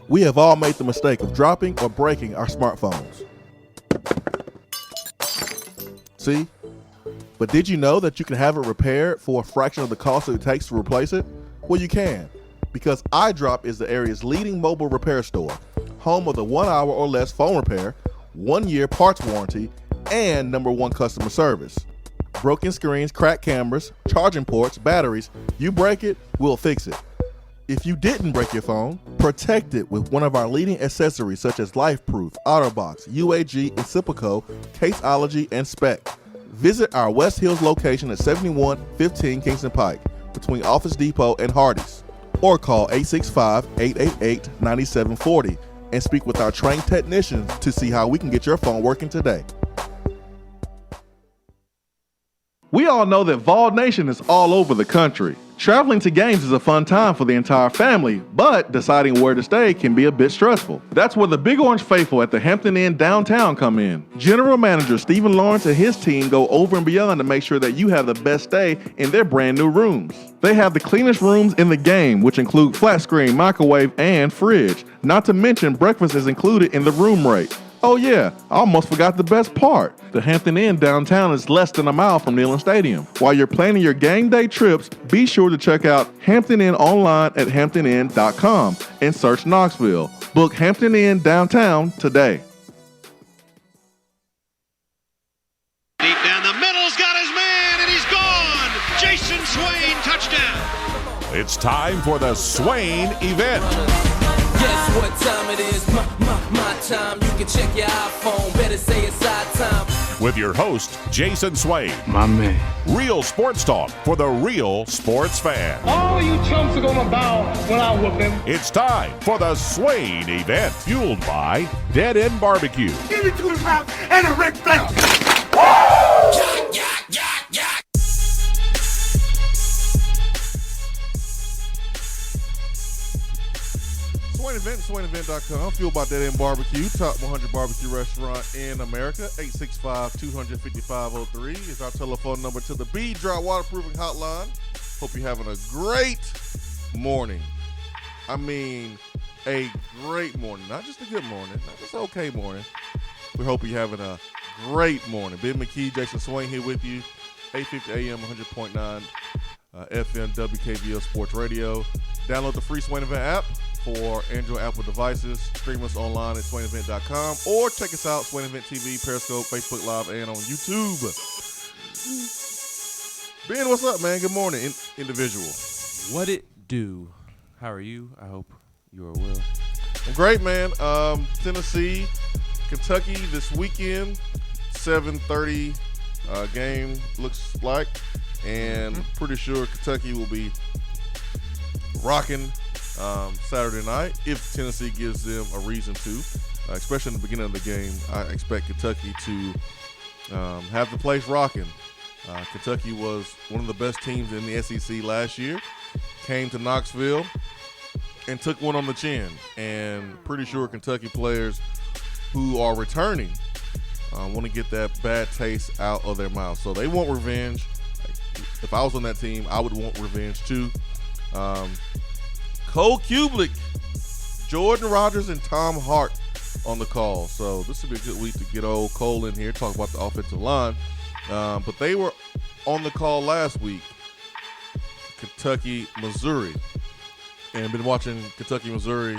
We have all made the mistake of dropping or breaking our smartphones. See? But did you know that you can have it repaired for a fraction of the cost that it takes to replace it? Well, you can, because iDrop is the area's leading mobile repair store, home of the 1 hour or less phone repair, 1 year parts warranty, and #1 customer service. Broken screens, cracked cameras, charging ports, batteries, you break it, we'll fix it. If you didn't break your phone, protect it with one of our leading accessories such as LifeProof, OtterBox, UAG, Incipico, Caseology, and Spec. Visit our West Hills location at 7115 Kingston Pike between Office Depot and Hardee's, or call 865-888-9740 and speak with our trained technicians to see how we can get your phone working today. We all know that Vol Nation is all over the country. Traveling to games is a fun time for the entire family, but deciding where to stay can be a bit stressful. That's where the Big Orange Faithful at the Hampton Inn downtown come in. General Manager Stephen Lawrence and his team go over and beyond to make sure that you have the best stay in their brand new rooms. They have the cleanest rooms in the game, which include flat screen, microwave, and fridge. Not to mention breakfast is included in the room rate. Oh yeah, I almost forgot the best part. The Hampton Inn downtown is less than a mile from Neyland Stadium. While you're planning your game day trips, be sure to check out Hampton Inn online at hamptoninn.com and search Knoxville. Book Hampton Inn downtown today. Deep down the middle's got his man, and he's gone. Jason Swain, touchdown. It's time for the Swain event. Guess what time it is? My time. You can check your iPhone. Better say it's our time. With your host, Jason Swain. My man. Real sports talk for the real sports fan. All you chumps are gonna bow when I whoop him. It's time for the Swain event, fueled by Dead End Barbecue. Give me 2 pounds and a Ric Flair. SwainEvent.com, fueled by Dead End Barbecue, top 100 barbecue restaurant in America. 865-200-5503 is our telephone number to the B Dry Waterproofing Hotline. Hope you're having a great morning. I mean, a great morning. Not just a good morning, not just an okay morning. We hope you're having a great morning. Ben McKee, Jason Swain here with you. 850 AM, 100.9 FM, WKVL Sports Radio. Download the free Swain Event app for Android, Apple devices. Stream us online at SwainEvent.com or check us out, Swain Event TV, Periscope, Facebook Live, and on YouTube. Ben, what's up, man? Good morning, individual. What it do? How are you? I hope you are well. I'm great, man. Tennessee, Kentucky this weekend, 7:30 game looks like, and pretty sure Kentucky will be rocking Saturday night if Tennessee gives them a reason to, especially in the beginning of the game. I expect Kentucky to have the place rocking. Kentucky was one of the best teams in the SEC last year, came to Knoxville and took one on the chin, and pretty sure Kentucky players who are returning want to get that bad taste out of their mouth. So they want revenge. If I was on that team, I would want revenge too. Cole Kublik, Jordan Rogers, and Tom Hart on the call. So this would be a good week to get old Cole in here, talk about the offensive line. But they were on the call last week, Kentucky, Missouri. And been watching Kentucky, Missouri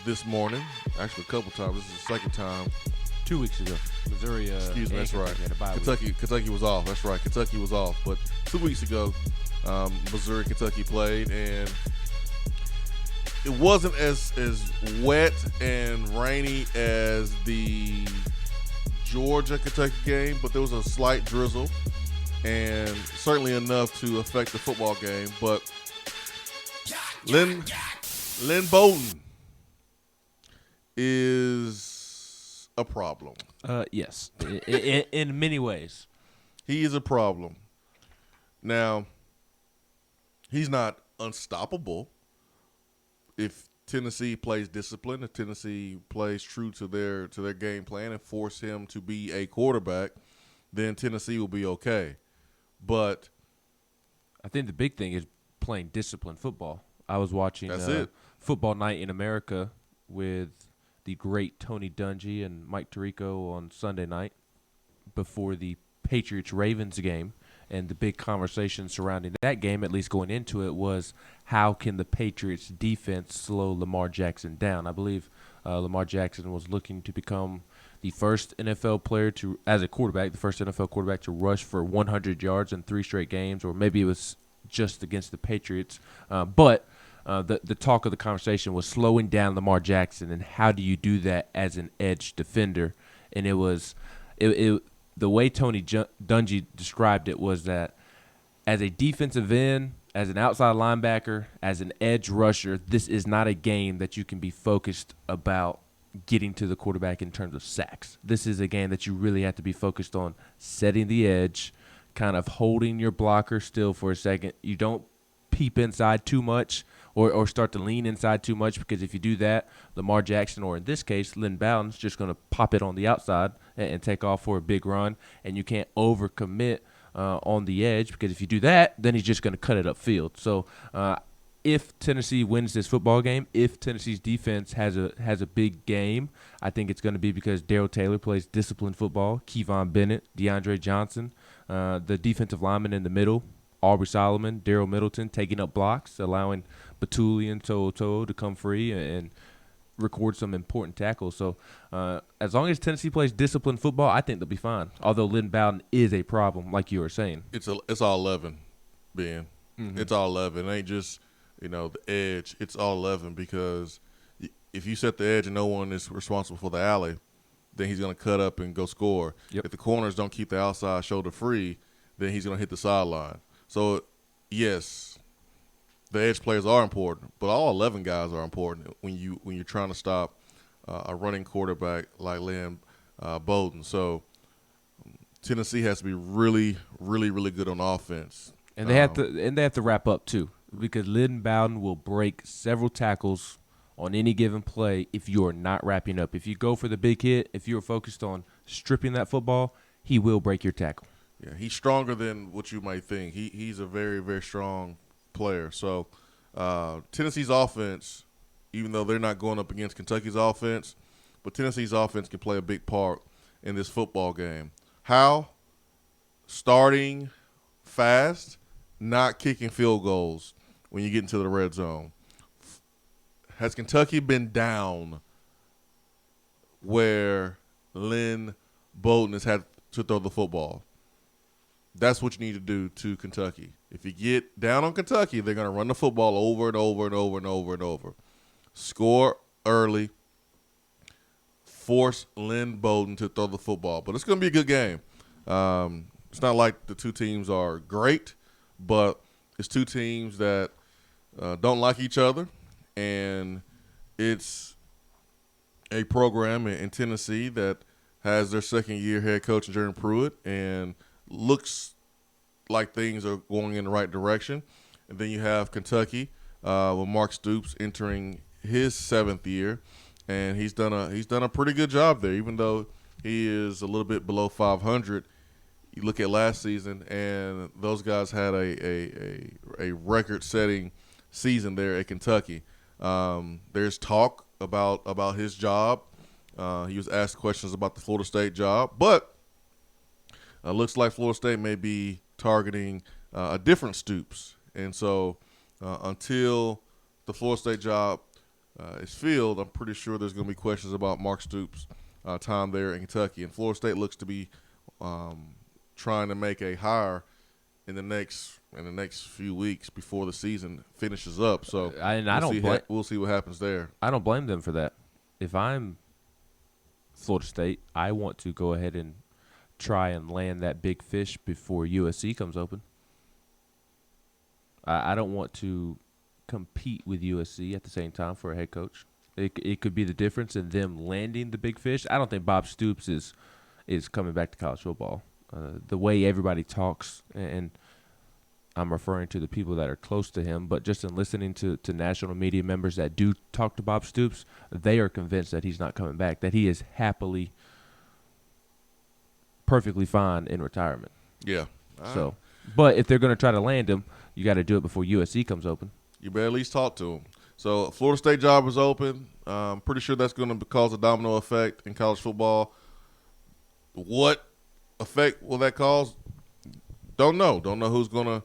this morning. Actually, a couple times. This is the second time. 2 weeks ago, Missouri. Excuse me, that's right. Kentucky was off. That's right. Kentucky was off. But 2 weeks ago, Missouri, Kentucky played, and it wasn't as wet and rainy as the Georgia-Kentucky game, but there was a slight drizzle, and certainly enough to affect the football game. But Lynn Bowden is a problem. Yes, in many ways. He is a problem. Now, he's not unstoppable. If Tennessee plays discipline, if Tennessee plays true to their game plan and force him to be a quarterback, then Tennessee will be okay. But I think the big thing is playing disciplined football. I was watching football night in America with the great Tony Dungy and Mike Tirico on Sunday night before the Patriots-Ravens game. And the big conversation surrounding that game, at least going into it, was how can the Patriots defense slow Lamar Jackson down? I believe Lamar Jackson was looking to become the first NFL player to, as a quarterback, the first NFL quarterback to rush for 100 yards in 3 straight games, or maybe it was just against the Patriots. But the talk of the conversation was slowing down Lamar Jackson, and how do you do that as an edge defender? And it was the way Tony Dungy described it was that as a defensive end, as an outside linebacker, as an edge rusher, this is not a game that you can be focused about getting to the quarterback in terms of sacks. This is a game that you really have to be focused on setting the edge, kind of holding your blocker still for a second. You don't peep inside too much or start to lean inside too much, because if you do that, Lamar Jackson, or in this case, Lynn Bowden's just going to pop it on the outside and take off for a big run, and you can't overcommit on the edge, because if you do that, then he's just going to cut it upfield. So if Tennessee wins this football game, if Tennessee's defense has a big game, I think it's going to be because Darrell Taylor plays disciplined football, Kevon Bennett, DeAndre Johnson, the defensive lineman in the middle, Aubrey Solomon, Darrell Middleton taking up blocks, allowing Batuli and To'o to come free and record some important tackles. So as long as Tennessee plays disciplined football, I think they'll be fine. Although Lynn Bowden is a problem, like you were saying. It's all 11, Ben. Mm-hmm. It's all 11. It ain't just, the edge. It's all 11, because if you set the edge and no one is responsible for the alley, then he's going to cut up and go score. Yep. If the corners don't keep the outside shoulder free, then he's going to hit the sideline. So, yes, the edge players are important, but all 11 guys are important when you're trying to stop a running quarterback like Lynn Bowden. So Tennessee has to be really, really, really good on offense, and they have to wrap up too, because Lynn Bowden will break several tackles on any given play if you are not wrapping up. If you go for the big hit, if you're focused on stripping that football, he will break your tackle. Yeah, he's stronger than what you might think. He's a very, very strong player. So Tennessee's offense, even though they're not going up against Kentucky's offense, but Tennessee's offense can play a big part in this football game. How? Starting fast, not kicking field goals when you get into the red zone. Has Kentucky been down where Lynn Bowden has had to throw the football? That's what you need to do to Kentucky. If you get down on Kentucky, they're going to run the football over and over and over and over and over. Score early. Force Lynn Bowden to throw the football. But it's going to be a good game. It's not like the two teams are great, but it's two teams that don't like each other. And it's a program in Tennessee that has their second-year head coach, Jeremy Pruitt, and looks like things are going in the right direction. And then you have Kentucky with Mark Stoops entering his 7th year, and he's done a pretty good job there, even though he is a little bit below 500. You look at last season, and those guys had a record-setting season there at Kentucky. There's talk about his job. He was asked questions about the Florida State job, but looks like Florida State may be targeting a different Stoops. And so until the Florida State job is filled, I'm pretty sure there's going to be questions about Mark Stoops' time there in Kentucky. And Florida State looks to be trying to make a hire in the next few weeks before the season finishes up. So we'll see what happens there. I don't blame them for that. If I'm Florida State, I want to go ahead and try and land that big fish before USC comes open. I don't want to compete with USC at the same time for a head coach. It could be the difference in them landing the big fish. I don't think Bob Stoops is coming back to college football. The way everybody talks, and I'm referring to the people that are close to him, but just in listening to national media members that do talk to Bob Stoops, they are convinced that he's not coming back, that he is happily, perfectly fine in retirement. Yeah. So, but if they're going to try to land him, you got to do it before USC comes open. You better at least talk to him. So Florida State job is open. Pretty sure that's going to cause a domino effect in college football. What effect will that cause? Don't know. Don't know who's gonna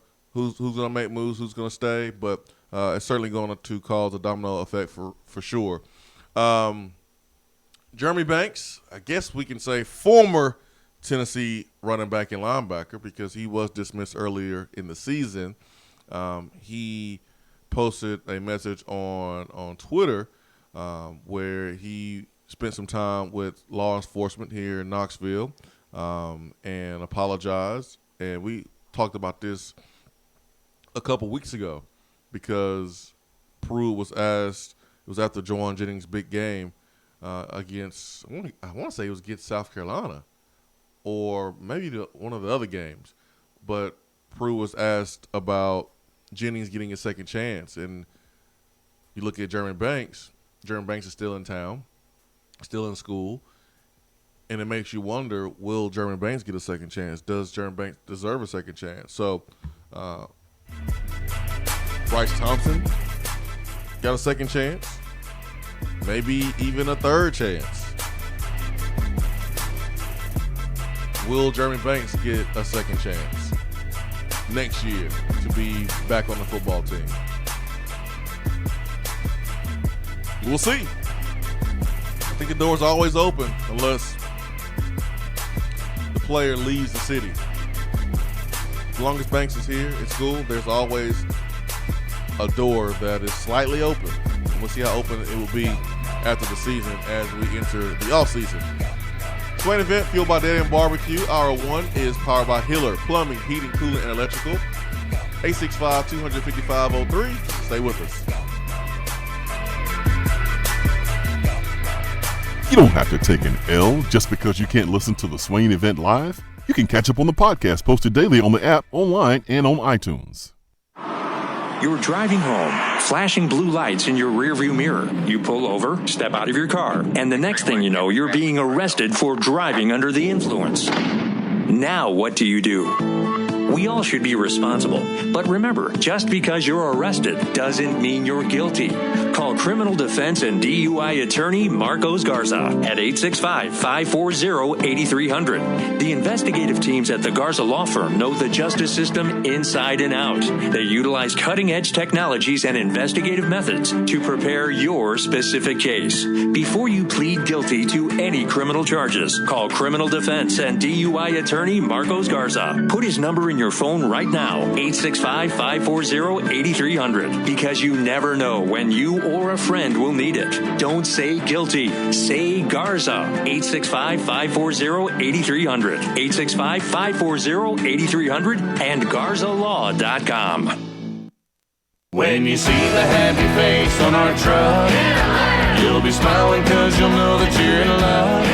make moves, who's gonna stay, but it's certainly going to cause a domino effect for sure. Jeremy Banks, I guess we can say former Tennessee running back and linebacker, because he was dismissed earlier in the season. He posted a message on Twitter where he spent some time with law enforcement here in Knoxville and apologized. And we talked about this a couple weeks ago because Pruitt was asked, it was after Juwan Jennings' big game against, I want to say it was against South Carolina or maybe one of the other games. But Pruitt was asked about Jennings getting a second chance. And you look at Jeremy Banks is still in town, still in school. And it makes you wonder, will Jeremy Banks get a second chance? Does Jeremy Banks deserve a second chance? So Bryce Thompson got a second chance, maybe even a third chance. Will Jeremy Banks get a second chance next year to be back on the football team? We'll see. I think the door's always open unless the player leaves the city. As long as Banks is here at school, there's always a door that is slightly open. And we'll see how open it will be after the season as we enter the offseason. Swain event fueled by Dead End Barbecue. Hour 1 is powered by Hiller Plumbing, Heating, Cooling, and Electrical. 865-255-03. Stay with us. You don't have to take an L just because you can't listen to the Swain event live. You can catch up on the podcast posted daily on the app, online, and on iTunes. You're driving home, flashing blue lights in your rearview mirror. You pull over, step out of your car, and the next thing you know, you're being arrested for driving under the influence. Now what do? We all should be responsible. But remember, just because you're arrested doesn't mean you're guilty. Call criminal defense and DUI attorney Marcos Garza at 865-540-8300. The investigative teams at the Garza Law Firm know the justice system inside and out. They utilize cutting-edge technologies and investigative methods to prepare your specific case. Before you plead guilty to any criminal charges, call criminal defense and DUI attorney Marcos Garza. Put his number in your phone right now, 865-540-8300, because you never know when you or a friend will need it. Don't say guilty. Say Garza. 865-540-8300. 865-540-8300 and GarzaLaw.com. When you see the happy face on our truck, you'll be smiling because you'll know that you're in love.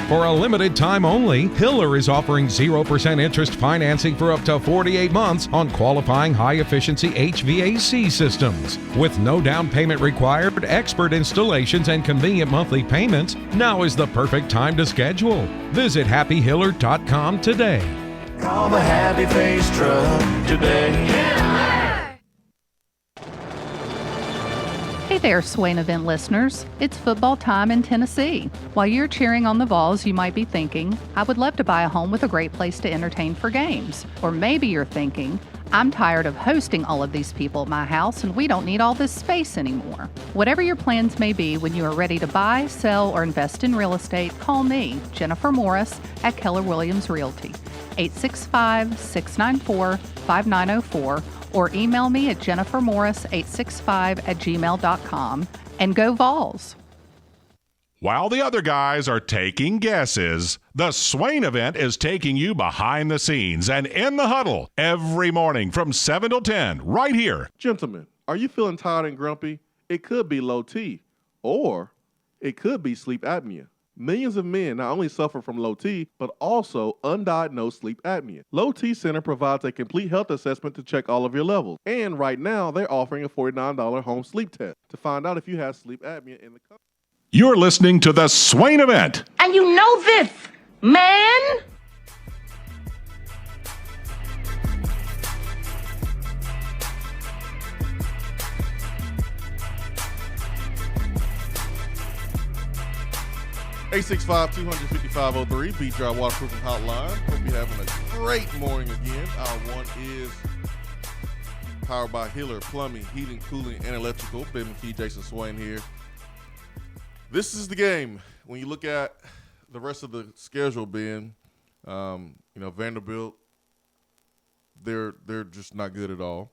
For a limited time only, Hiller is offering 0% interest financing for up to 48 months on qualifying high-efficiency HVAC systems. With no down payment required, expert installations, and convenient monthly payments, now is the perfect time to schedule. Visit happyhiller.com today. Call the Happy Face Truck today. Hey there, Swain event listeners. It's football time in Tennessee. While you're cheering on the Vols, you might be thinking, I would love to buy a home with a great place to entertain for games. Or maybe you're thinking, I'm tired of hosting all of these people at my house and we don't need all this space anymore. Whatever your plans may be, when you are ready to buy, sell, or invest in real estate, call me, Jennifer Morris, at Keller Williams Realty, 865-694-5904, or email me at jennifermorris865@gmail.com, and go Vols. While the other guys are taking guesses, the Swain event is taking you behind the scenes and in the huddle every morning from 7 till 10 right here. Gentlemen, are you feeling tired and grumpy? It could be low T, or it could be sleep apnea. Millions of men not only suffer from low T, but also undiagnosed sleep apnea. Low T Center provides a complete health assessment to check all of your levels. And right now, they're offering a $49 home sleep test to find out if you have sleep apnea in the country. You're listening to the Swain event. And you know this, man. 865-255-03, Beat Dry Waterproofing Hotline. Hope you're having a great morning again. Hour one is powered by Hiller Plumbing, Heating, Cooling, and Electrical. Ben McKee, Jason Swain here. This is the game. When you look at the rest of the schedule, Ben, Vanderbilt, they're just not good at all.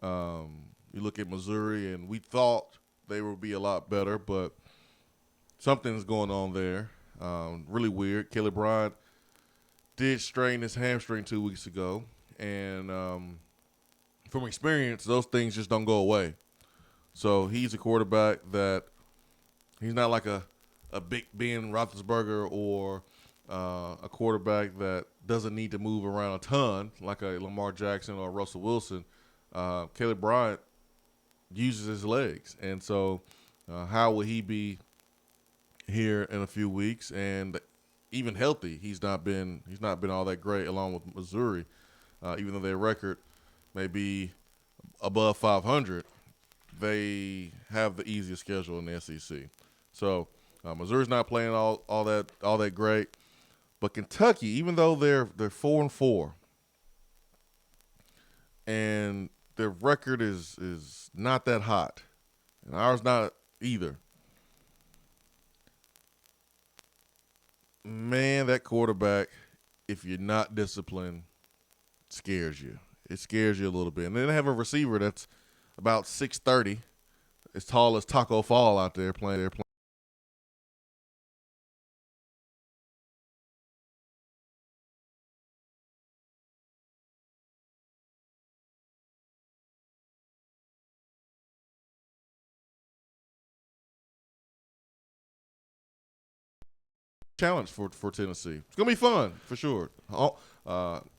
You look at Missouri, and we thought they would be a lot better, but something's going on there. Really weird. Caleb Bryant did strain his hamstring 2 weeks ago, and from experience, those things just don't go away. So he's a quarterback that he's not like a Big Ben Roethlisberger or a quarterback that doesn't need to move around a ton like a Lamar Jackson or Russell Wilson. Caleb Bryant uses his legs, and so how will he be here in a few weeks? And even healthy, he's not been all that great along with Missouri. Even though their record may be above 500, they have the easiest schedule in the SEC. So Missouri's not playing all that great, but Kentucky, even though they're 4-4, and their record is not that hot, and ours not either. Man, that quarterback, if you're not disciplined, scares you. It scares you a little bit. And then they have a receiver that's about 6'30", as tall as Taco Fall out there playing. Challenge for Tennessee. It's going to be fun for sure. Got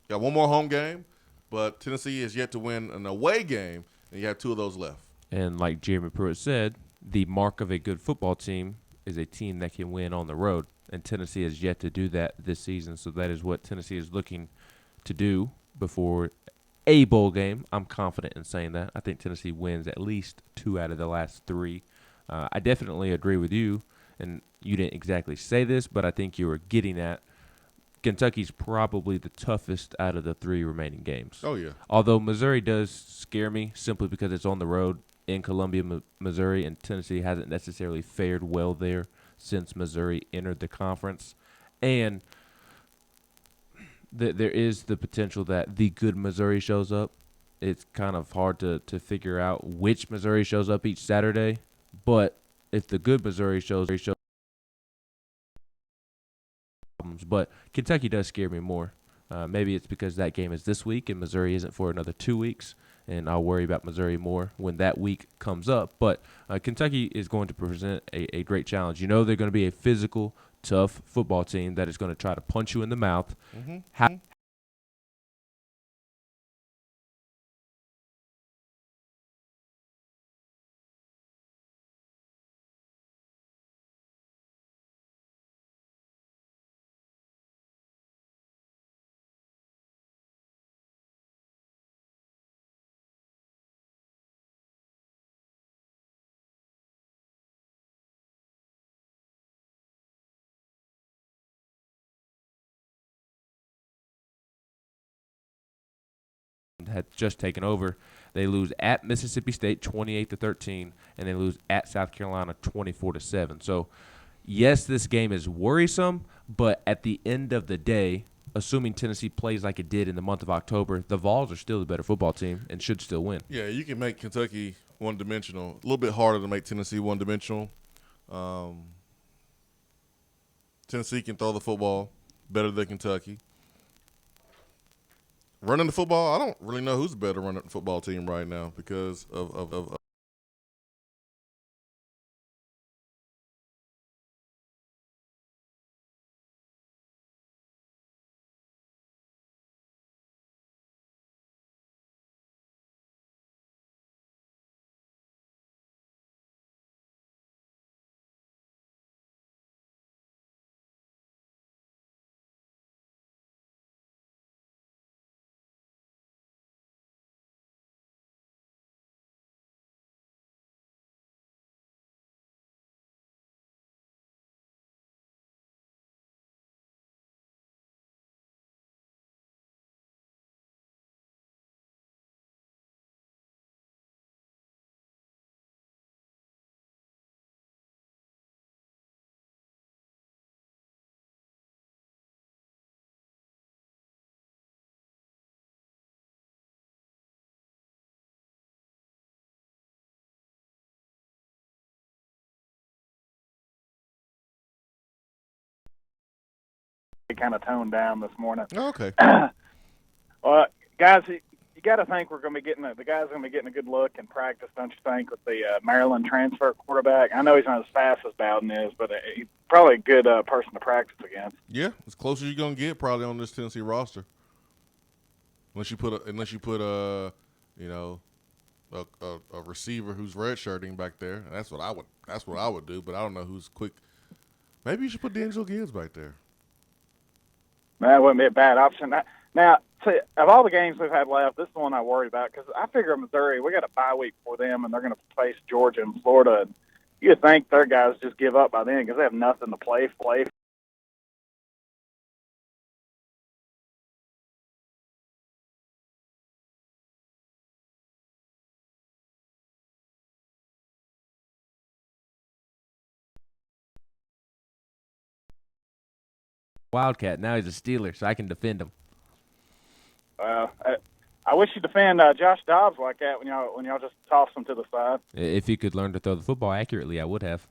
one more home game, but Tennessee is yet to win an away game, and you have two of those left. And like Jeremy Pruitt said, the mark of a good football team is a team that can win on the road, and Tennessee has yet to do that this season. So that is what Tennessee is looking to do before a bowl game. I'm confident in saying that. I think Tennessee wins at least 2 out of the last 3. I definitely agree with you, and you didn't exactly say this, but I think you were getting at Kentucky's probably the toughest out of the 3 remaining games. Oh, yeah. Although Missouri does scare me simply because it's on the road in Columbia, Missouri, and Tennessee hasn't necessarily fared well there since Missouri entered the conference. And there is the potential that the good Missouri shows up. It's kind of hard to figure out which Missouri shows up each Saturday, but if the good Missouri shows problems, but Kentucky does scare me more. Maybe it's because that game is this week and Missouri isn't for another 2 weeks, and I'll worry about Missouri more when that week comes up. But Kentucky is going to present a great challenge. You know they're going to be a physical, tough football team that is going to try to punch you in the mouth. Had just taken over. They lose at Mississippi State 28-13, and they lose at South Carolina 24-7. So, yes, this game is worrisome, but at the end of the day, assuming Tennessee plays like it did in the month of October, the Vols are still the better football team and should still win. Yeah, you can make Kentucky one-dimensional. A little bit harder to make Tennessee one-dimensional. Tennessee can throw the football better than Kentucky. Running the football, I don't really know who's the better running football team right now because of kind of toned down this morning. Okay. Well, guys, you got to think we're going to be getting the guy's going to be getting a good look in practice, don't you think, with the Maryland transfer quarterback? I know he's not as fast as Bowden is, but he's probably a good person to practice against. Yeah, as close as you're gonna get probably on this Tennessee roster. Unless you put a receiver who's redshirting back there. That's what I would do. But I don't know who's quick. Maybe you should put D'Angelo Gibbs back there. That wouldn't be a bad option. Now, see, of all the games we've had left, this is the one I worry about because I figure Missouri, we got a bye week for them, and they're going to face Georgia and Florida. And you'd think their guys just give up by then because they have nothing to play for. Wildcat. Now he's a Steeler, so I can defend him. I wish you defend Josh Dobbs like that when y'all just toss him to the side. If he could learn to throw the football accurately, I would have.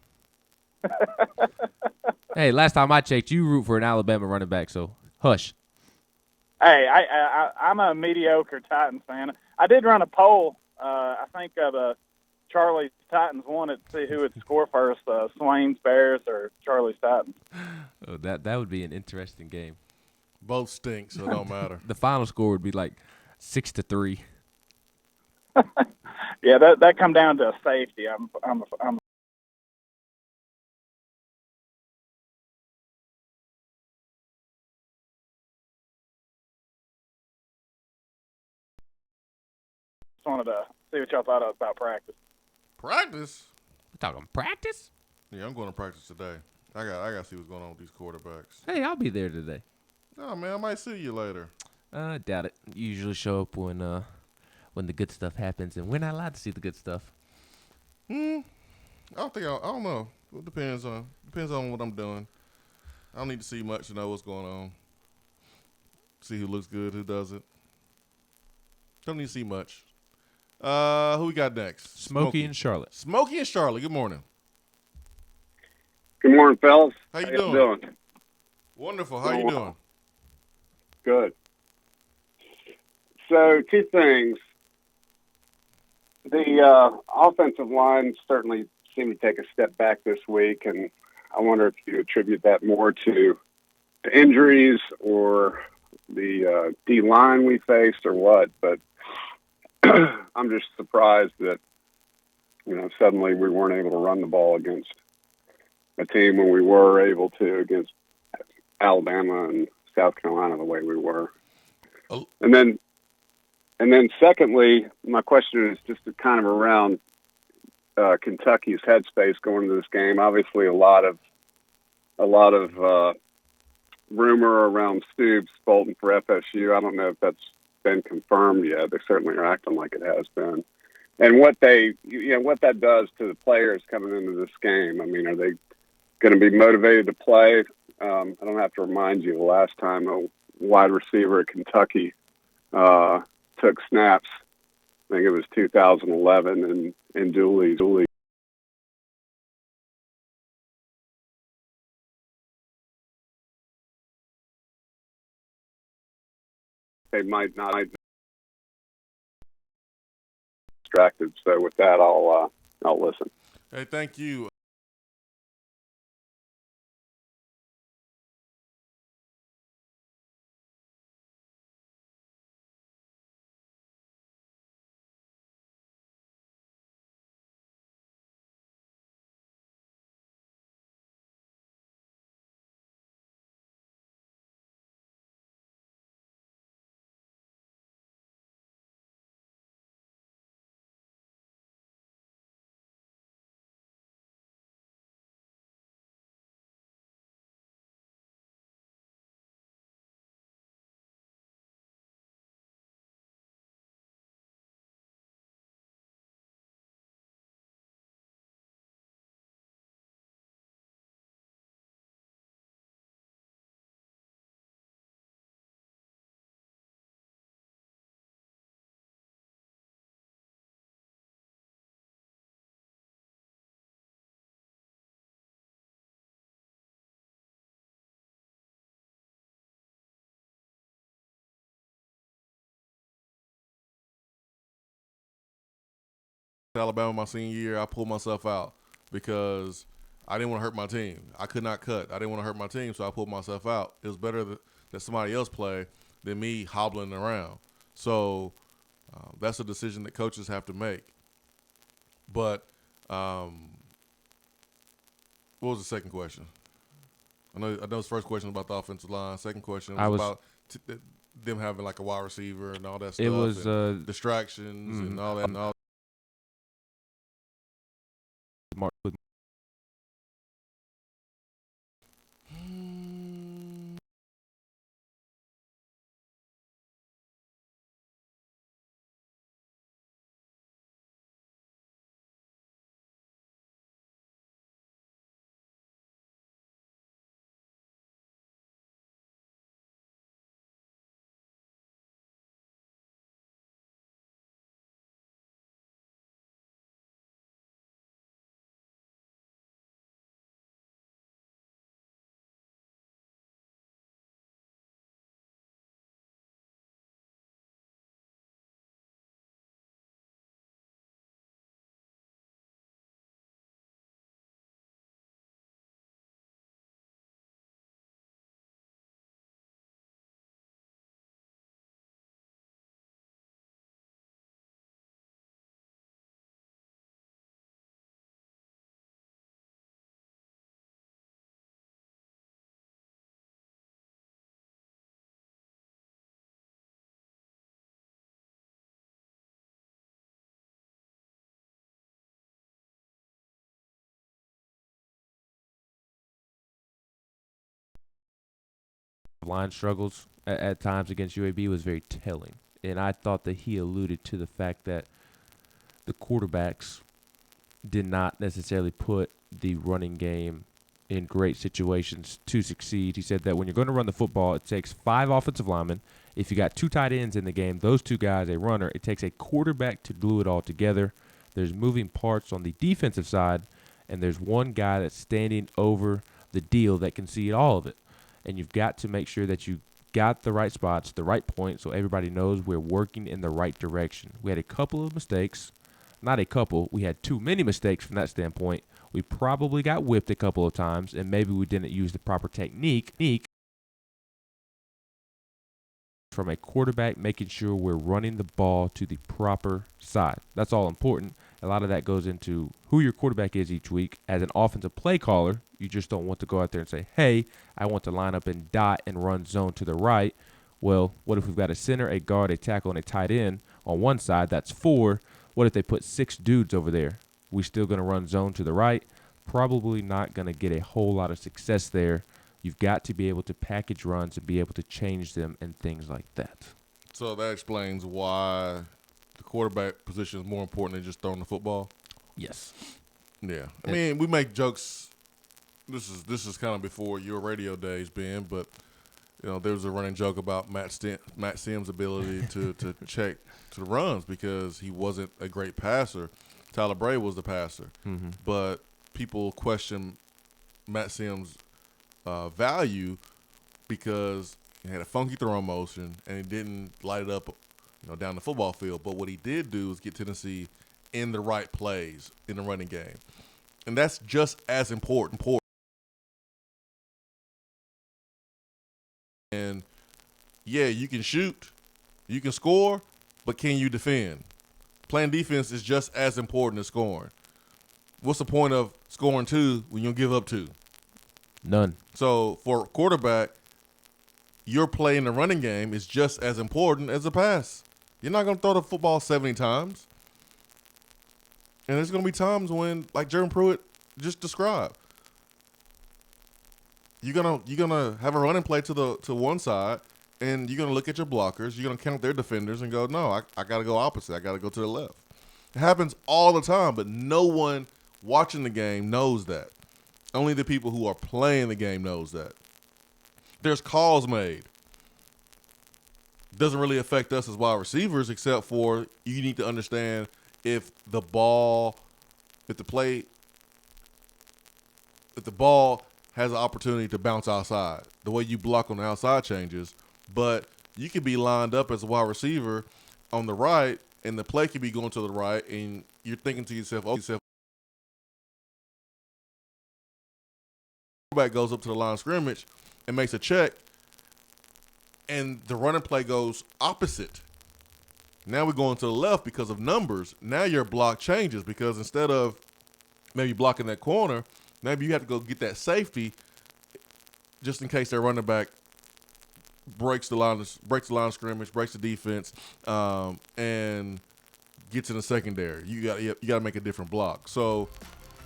Hey, last time I checked, you root for an Alabama running back, so hush. Hey, I'm a mediocre Titans fan. I did run a poll. I think the Charlie's Titans wanted to see who would score first, Swain's Bears or Charlie's Titans. Oh, that would be an interesting game. Both stink, so it don't matter. The final score would be like 6-3. Yeah, that come down to a safety. I'm just wanted to see what y'all thought about practice. Practice? You talking practice? Yeah, I'm going to practice today. I got to see what's going on with these quarterbacks. Hey, I'll be there today. Oh man, I might see you later. I doubt it. You usually show up when the good stuff happens, and we're not allowed to see the good stuff. I don't know. It depends on what I'm doing. I don't need to see much to know what's going on. See who looks good, who doesn't. Don't need to see much. Who we got next? Smokey and Charlotte. Smokey and Charlotte. Good morning. Good morning, fellas. How you doing? Wonderful. How you doing? Good. So, two things. The offensive line certainly seemed to take a step back this week, and I wonder if you attribute that more to the injuries or the D-line we faced or what, but I'm just surprised that, suddenly we weren't able to run the ball against a team when we were able to against Alabama and South Carolina the way we were. Oh. And then secondly, my question is just kind of around Kentucky's headspace going into this game. Obviously, a lot of rumor around Stoops bolting for FSU. I don't know if that's been confirmed yet. They certainly are acting like it has been. And what that does to the players coming into this game. I mean, are they going to be motivated to play? I don't have to remind you the last time a wide receiver at Kentucky took snaps. I think it was 2011 in Dooley. They might not distracted. So with that, I'll listen. Hey, thank you. Alabama my senior year, I pulled myself out because I didn't want to hurt my team. I could not cut. I didn't want to hurt my team, so I pulled myself out. It was better that somebody else play than me hobbling around. So that's a decision that coaches have to make. But what was the second question? I know the first question was about the offensive line. Second question was about them having like a wide receiver and all that stuff. It was distractions and all that. And all. Line struggles at times against UAB was very telling. And I thought that he alluded to the fact that the quarterbacks did not necessarily put the running game in great situations to succeed. He said that when you're going to run the football, it takes 5 offensive linemen. If you got 2 tight ends in the game, those 2 guys, a runner, it takes a quarterback to glue it all together. There's moving parts on the defensive side, and there's one guy that's standing over the deal that can see all of it. And you've got to make sure that you got the right spots, the right point, so everybody knows we're working in the right direction. We had a couple of mistakes. Not a couple. We had too many mistakes from that standpoint. We probably got whipped a couple of times, and maybe we didn't use the proper technique from a quarterback, making sure we're running the ball to the proper side. That's all important. A lot of that goes into who your quarterback is each week. As an offensive play caller, you just don't want to go out there and say, hey, I want to line up and dot and run zone to the right. Well, what if we've got a center, a guard, a tackle, and a tight end on one side? That's 4. What if they put 6 dudes over there? We still going to run zone to the right? Probably not going to get a whole lot of success there. You've got to be able to package runs and be able to change them and things like that. So that explains why the quarterback position is more important than just throwing the football? Yes. Yeah. I mean, we make jokes. This is kind of before your radio days, Ben, but there was a running joke about Matt Sims' ability to check to the runs because he wasn't a great passer. Tyler Bray was the passer. Mm-hmm. But people question Matt Sims' value because he had a funky throwing motion and he didn't light it up down the football field. But what he did do is get Tennessee in the right plays in the running game. And that's just as important. And, yeah, you can shoot, you can score, but can you defend? Playing defense is just as important as scoring. What's the point of scoring 2 when you give up 2? None. So for a quarterback, your play in the running game is just as important as a pass. You're not going to throw the football 70 times. And there's going to be times when, like Jeremy Pruitt just described, you're gonna have a running play to one side, and you're gonna look at your blockers. You're gonna count their defenders and go, no, I got to go opposite. I got to go to the left. It happens all the time, but no one watching the game knows that. Only the people who are playing the game knows that. There's calls made. Doesn't really affect us as wide receivers, except for you need to understand if the ball has an opportunity to bounce outside. The way you block on the outside changes, but you could be lined up as a wide receiver on the right, and the play could be going to the right, and you're thinking to yourself, quarterback goes up to the line of scrimmage and makes a check, and the running play goes opposite. Now we're going to the left because of numbers. Now your block changes because instead of maybe blocking that corner, maybe you have to go get that safety just in case their running back breaks the line of scrimmage, breaks the defense, and gets in the secondary. You got to make a different block. So,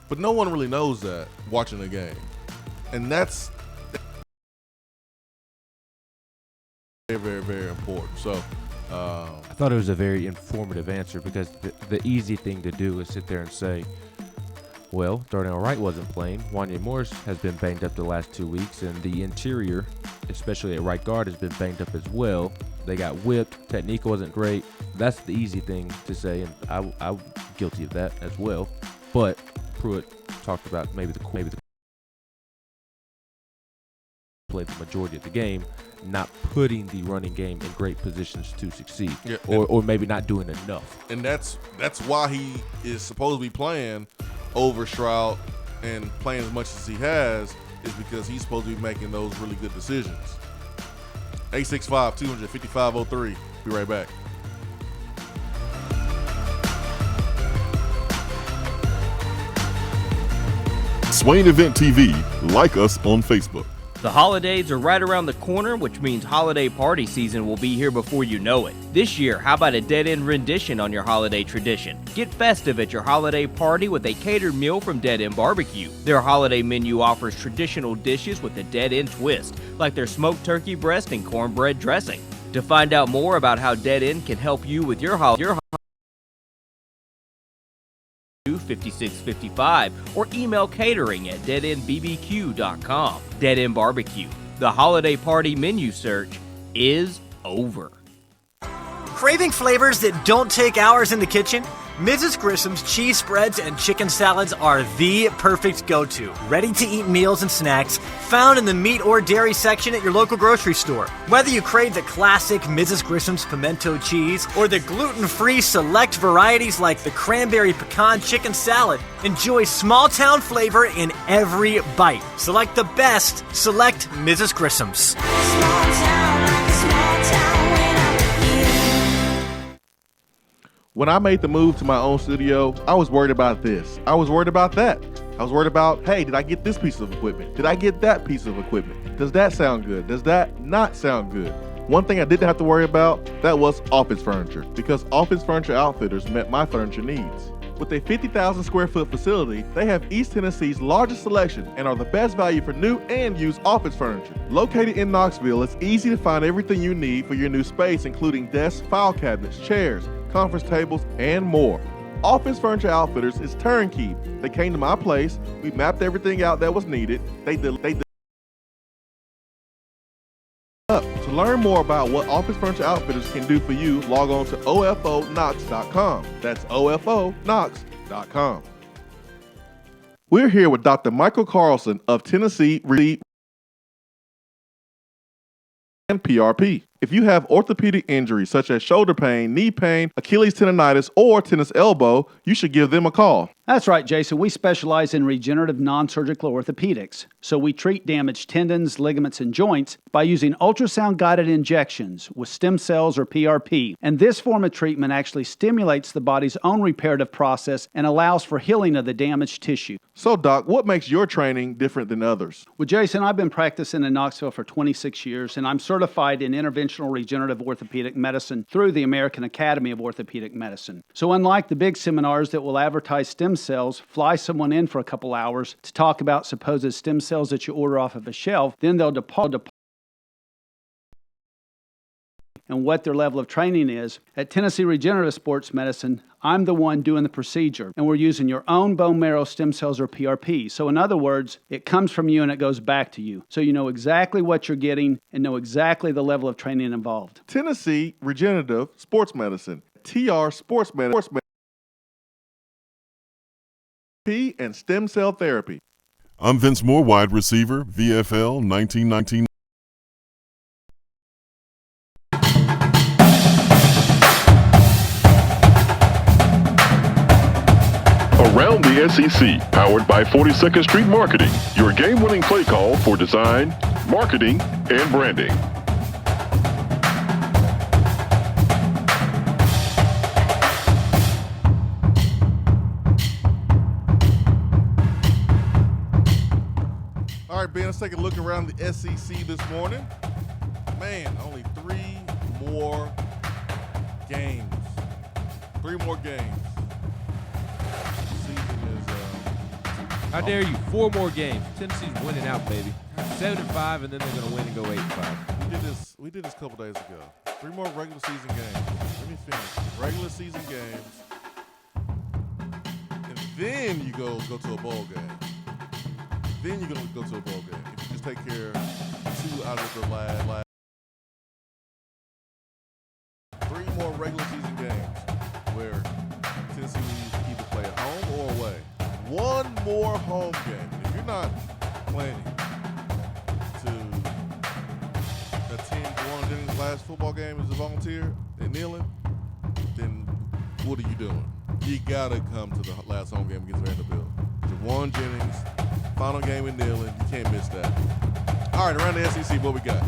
but no one really knows that watching the game, and that's very, very, very important. So. I thought it was a very informative answer because the easy thing to do is sit there and say, well, Darnell Wright wasn't playing. Wanya Morris has been banged up the last 2 weeks, and the interior, especially at right guard, has been banged up as well. They got whipped. Technique wasn't great. That's the easy thing to say, and I'm guilty of that as well. But Pruitt talked about maybe the played the majority of the game, not putting the running game in great positions to succeed, or maybe not doing enough. And that's why he is supposed to be playing over Stroud and playing as much as he has, is because he's supposed to be making those really good decisions. 865-200-5503. Be right back. Swain Event TV. Like us on Facebook. The holidays are right around the corner, which means holiday party season will be here before you know it. This year, how about a dead-end rendition on your holiday tradition? Get festive at your holiday party with a catered meal from Dead End Barbecue. Their holiday menu offers traditional dishes with a dead-end twist, like their smoked turkey breast and cornbread dressing. To find out more about how Dead End can help you with your holiday 5655 or email catering at deadendbbq.com. Dead End Barbecue. The holiday party menu search is over. Craving flavors that don't take hours in the kitchen? Mrs. Grissom's cheese spreads and chicken salads are the perfect go-to. Ready-to-eat meals and snacks found in the meat or dairy section at your local grocery store. Whether you crave the classic Mrs. Grissom's pimento cheese or the gluten-free select varieties like the cranberry pecan chicken salad, enjoy small-town flavor in every bite. Select the best. Select Mrs. Grissom's. When I made the move to my own studio, I was worried about this. I was worried about that. I was worried about, hey, did I get this piece of equipment? Did I get that piece of equipment? Does that sound good? Does that not sound good? One thing I didn't have to worry about, that was office furniture, because Office Furniture Outfitters met my furniture needs. With a 50,000 square foot facility, they have East Tennessee's largest selection and are the best value for new and used office furniture. Located in Knoxville, it's easy to find everything you need for your new space, including desks, file cabinets, chairs, conference tables, and more. Office Furniture Outfitters is turnkey. They came to my place, we mapped everything out that was needed, To learn more about what Office Furniture Outfitters can do for you, log on to OFOKnox.com. That's OFOKnox.com. We're here with Dr. Michael Carlson of Tennessee and PRP. If you have orthopedic injuries such as shoulder pain, knee pain, Achilles tendonitis, or tennis elbow, you should give them a call. That's right, Jason. We specialize in regenerative non-surgical orthopedics. So we treat damaged tendons, ligaments, and joints by using ultrasound-guided injections with stem cells or PRP. And this form of treatment actually stimulates the body's own reparative process and allows for healing of the damaged tissue. So, Doc, what makes your training different than others? Well, Jason, I've been practicing in Knoxville for 26 years, and I'm certified in interventional regenerative orthopedic medicine through the American Academy of Orthopedic Medicine. So unlike the big seminars that will advertise stem cells, fly someone in for a couple hours to talk about supposed stem cells that you order off of a shelf, then they'll depart and what their level of training is. At Tennessee Regenerative Sports Medicine, I'm the one doing the procedure, and we're using your own bone marrow stem cells or PRP. So in other words, it comes from you and it goes back to you. So you know exactly what you're getting and know exactly the level of training involved. Tennessee Regenerative Sports Medicine, TR Sports Medicine, P and stem cell therapy. I'm Vince Moore, wide receiver, VFL 1919. the SEC, powered by 42nd Street Marketing, your game-winning play call for design, marketing, and branding. All right, Ben, let's take a look around the SEC this morning. Man, only 3 more games. 3 more games. The season is How dare you? 4 more games. Tennessee's winning out, baby. 7-5, and then they're gonna win and go 8-5. We did this a couple days ago. 3 more regular season games. Let me finish. Regular season games, and then you go to a bowl game. Then you're gonna go to a bowl game. If you just take care of 2 out of the last 3 more regular season games where Tennessee will either play at home or away. 1 more home game. If you're not planning to attend one of Denny's last football game as a volunteer and kneeling, then what are you doing? You gotta come to the last home game against Vanderbilt. Jawan Jennings, final game in Neyland. You can't miss that. All right, around the SEC, what we got?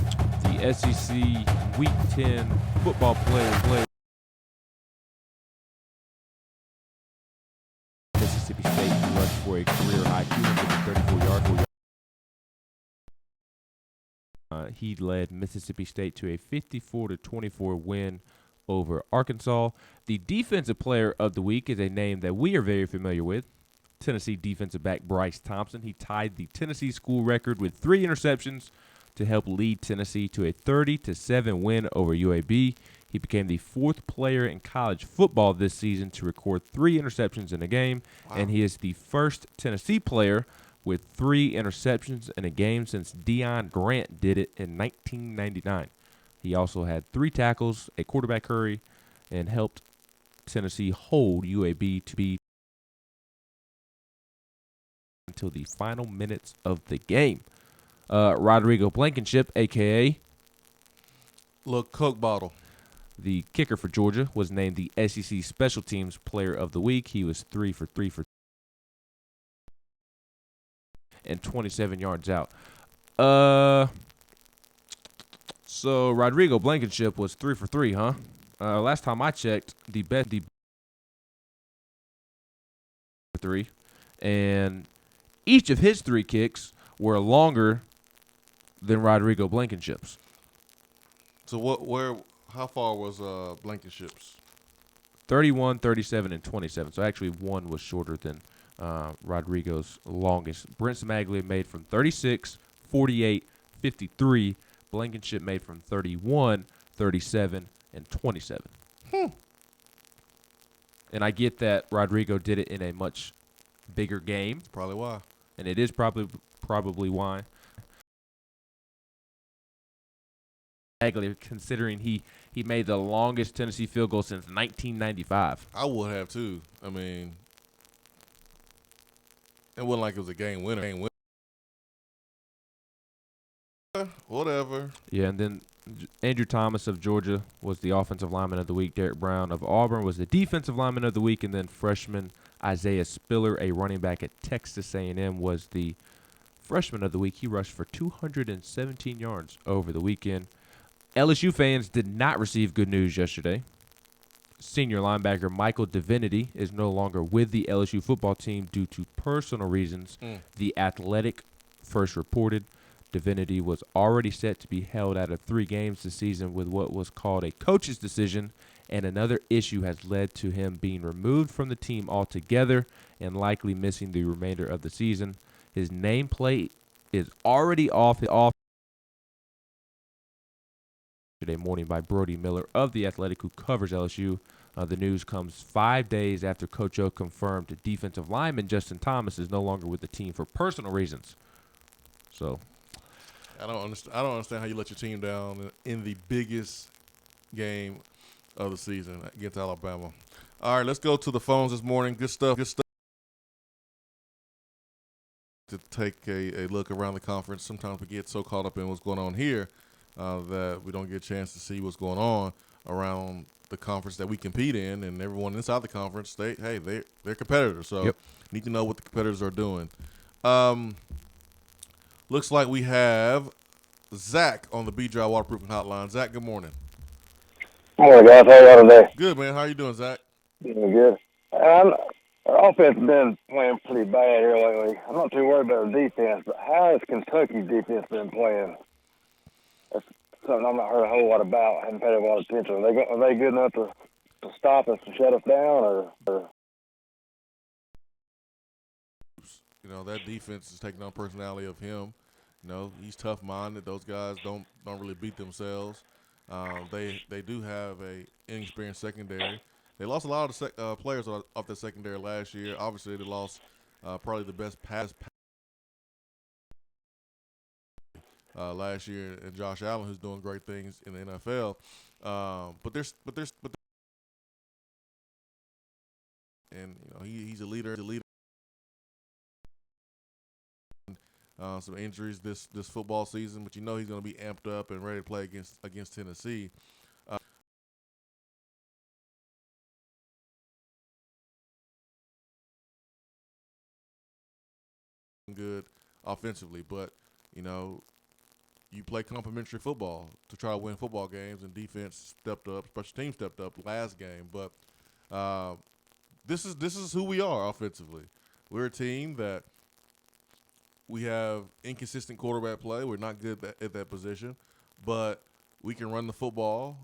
The SEC Week 10 football players. Mississippi State rushed for a career-high 234 yards. He led Mississippi State to a 54-24 win over Arkansas. The defensive player of the week is a name that we are very familiar with. Tennessee defensive back Bryce Thompson. He tied the Tennessee school record with 3 interceptions to help lead Tennessee to a 30-7 win over UAB. He became the 4th player in college football this season to record 3 interceptions in a game, and he is the first Tennessee player with 3 interceptions in a game since Deion Grant did it in 1999. He also had 3 tackles, a quarterback hurry, and helped Tennessee hold UAB to be until the final minutes of the game. Rodrigo Blankenship, a.k.a. Little Coke bottle. The kicker for Georgia, was named the SEC Special Teams Player of the Week. He was 3 for 3 and 27 yards out. So Rodrigo Blankenship was 3 for 3, huh? Last time I checked, the 3, and each of his 3 kicks were longer than Rodrigo Blankenship's. So how far was Blankenship's? 31, 37, and 27. So actually one was shorter than Rodrigo's longest. Brent Smaglia made from 36, 48, 53. Blankenship made from 31, 37, and 27. And I get that Rodrigo did it in a much bigger game. That's probably why. And it is probably why. Considering he made the longest Tennessee field goal since 1995. I would have too. I mean, it wasn't like it was a game winner. Whatever. Yeah, and then Andrew Thomas of Georgia was the offensive lineman of the week. Derek Brown of Auburn was the defensive lineman of the week, and then freshman Isaiah Spiller, a running back at Texas A&M, was the freshman of the week. He rushed for 217 yards over the weekend. LSU fans did not receive good news yesterday. Senior linebacker Michael Divinity is no longer with the LSU football team due to personal reasons. The Athletic first reported Divinity was already set to be held out of 3 games this season with what was called a coach's decision, and another issue has led to him being removed from the team altogether and likely missing the remainder of the season. His nameplate is already off yesterday morning by Brody Miller of The Athletic, who covers LSU. The news comes 5 days after Coach O confirmed defensive lineman Justin Thomas is no longer with the team for personal reasons. So I don't understand how you let your team down in the biggest game of the season against Alabama. All right, let's go to the phones this morning. Good stuff. To take a look around the conference. Sometimes we get so caught up in what's going on here that we don't get a chance to see what's going on around the conference that we compete in, and everyone inside the conference, they're competitors. So need to know what the competitors are doing. Looks like we have Zach on the B-Dry Waterproofing Hotline. Zach, good morning. Good morning, guys. How y'all today? Good, man. How you doing, Zach? Doing good. Our offense has been playing pretty bad here lately. I'm not too worried about the defense, but how has Kentucky's defense been playing? That's something I've not heard a whole lot about. I haven't paid a lot of attention. Are they good enough to stop us and shut us down, or? You know, that defense is taking on personality of him. You know, he's tough-minded. Those guys don't really beat themselves. They do have a inexperienced secondary. They lost a lot of players off their secondary last year. Obviously, they lost probably the best pass last year, and Josh Allen, who's doing great things in the NFL. And you know, he's a leader. Some injuries this football season, but you know he's going to be amped up and ready to play against Tennessee. Good offensively, but you know, you play complementary football to try to win football games, and defense stepped up, special teams stepped up last game. But this is who we are offensively. We're a team that we have inconsistent quarterback play. We're not good at that position, but we can run the football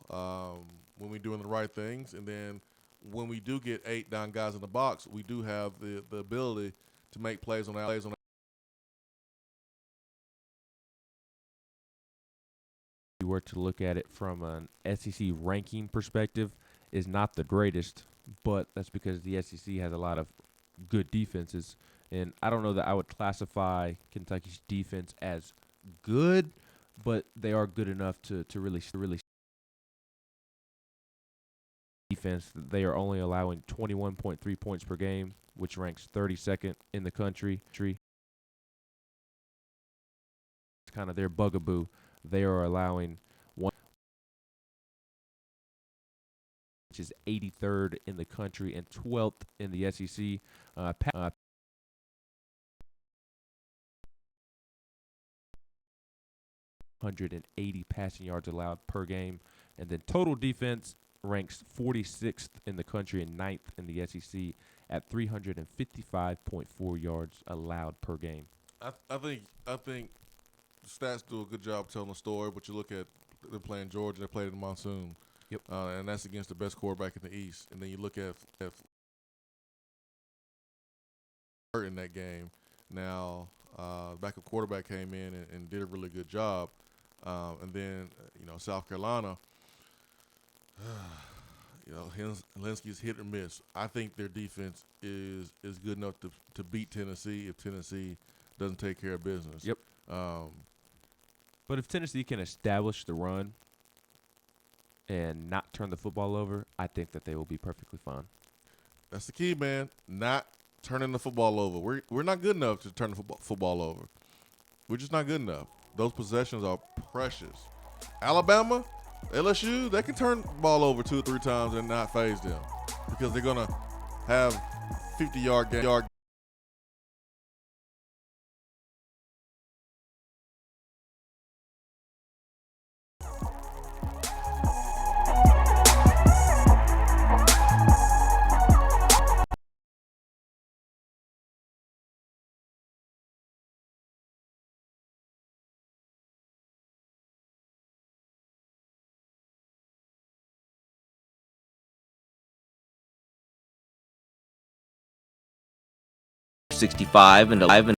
when we're doing the right things. And then when we do get 8-9 guys in the box, we do have the ability to make plays on that. If you were to look at it from an SEC ranking perspective, is not the greatest, but that's because the SEC has a lot of good defenses. And I don't know that I would classify Kentucky's defense as good, but they are good enough to really defense. They are only allowing 21.3 points per game, which ranks 32nd in the country. It's kind of their bugaboo. They are allowing one, which is 83rd in the country and 12th in the SEC. 180 passing yards allowed per game, and then total defense ranks 46th in the country and 9th in the SEC at 355.4 yards allowed per game. I think the stats do a good job telling the story, but you look at they're playing Georgia, they played in the Monsoon, and that's against the best quarterback in the East. And then you look at in that game. Now, backup quarterback came in and did a really good job. And then, South Carolina, Linsky's hit or miss. I think their defense is good enough to beat Tennessee if Tennessee doesn't take care of business. Yep. But if Tennessee can establish the run and not turn the football over, I think that they will be perfectly fine. That's the key, man. Not turning the football over. We're not good enough to turn the football over. We're just not good enough. Those possessions are precious. Alabama, LSU, they can turn the ball over 2 or 3 times and not phase them because they're going to have 50-yard game. 65 and 11.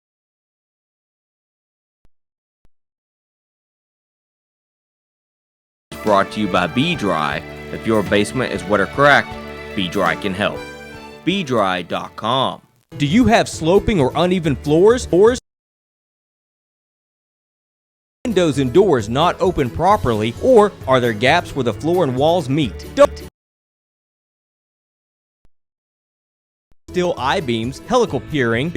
Brought to you by B-Dry. If your basement is wet or cracked, B-Dry can help. BDry.com. Do you have sloping or uneven floors? Windows and doors not open properly, or are there gaps where the floor and walls meet? Steel I-beams, helical peering,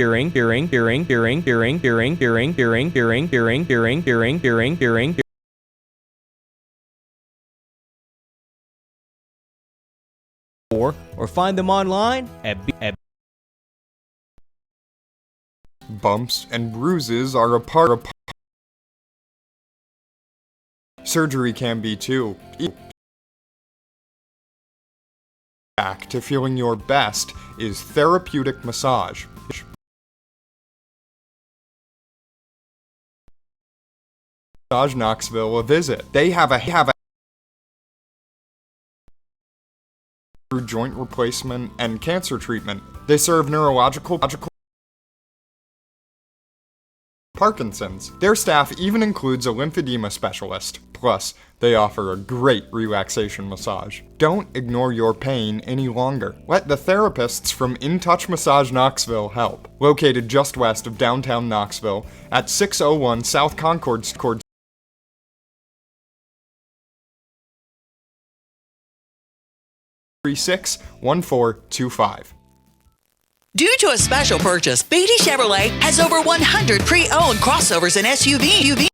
or find them online at Bumps and bruises are a part of surgery can be too. Back to feeling your best is therapeutic massage. Massage Knoxville a visit. They have a joint replacement and cancer treatment. They serve neurological Parkinson's. Their staff even includes a lymphedema specialist. Plus, they offer a great relaxation massage. Don't ignore your pain any longer. Let the therapists from In Touch Massage Knoxville help. Located just west of downtown Knoxville at 601 South Concord 361425. Due to a special purchase, Beatty Chevrolet has over 100 pre-owned crossovers and SUVs.